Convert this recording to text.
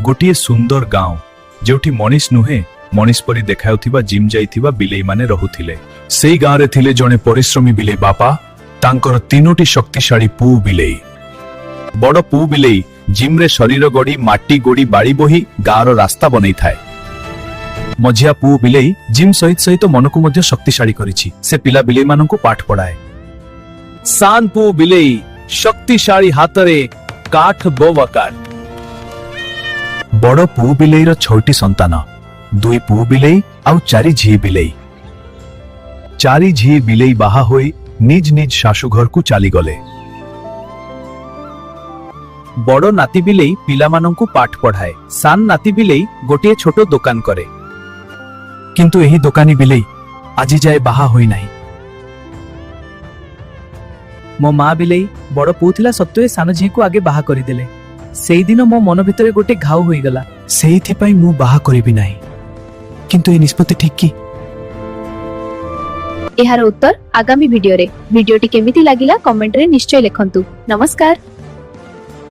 गोटे सुंदर गांव जोठी मनीष नुहे मनीष परी देखाउथिबा जिम जाइथिबा बिलेई माने रहुथिले। सेई गांव रे थिले जणे परिश्रमी बिलेई बापा तांकर तीनोटी शक्तिशाली पू बिलेई। बड़ पू बिलेई जिम रे शरीर गड़ी माटी गोड़ी बाड़ी बोही गाँव रास्ता बनई थाए। मझिया पू बिलेई जिम सहित सहित मन को मध्य शक्तिशाली करिछि। से पिला बिलेई माननकु पाठ पढ़ाए। सान पू बिलेई शक्तिशाली हातरे काठ बोवकार। बड़ पू बिलेईर 6टी संतान, 2 पू बिलेई आउ 4 झी बिलेई। 4 झी बिलेई बाहा होई निज निज शाशु घर को चली गले। बड़ नाती बिलेई पिला माननकु पाठ पढ़ाए। सान नाती बिलेई गोटे छोटो दुकान करे। किंतु एही दुकानी बिलेई आजि जाए बाहा होई नाही। मो माँ बिलेई बड़ पुथिला सत्वे सान झी को आगे बाहा करी देले। सेई दिन मो मन भितरे गोटे घाव होई गला। सेइथि पई मु बाहा करिबि नाही। किंतु ए निष्पत्ति ठीक की? एहार उत्तर आगामी वीडियो रे। वीडियोटी केमिति लागिला कमेंट रे निश्चय लिखंतु। नमस्कार।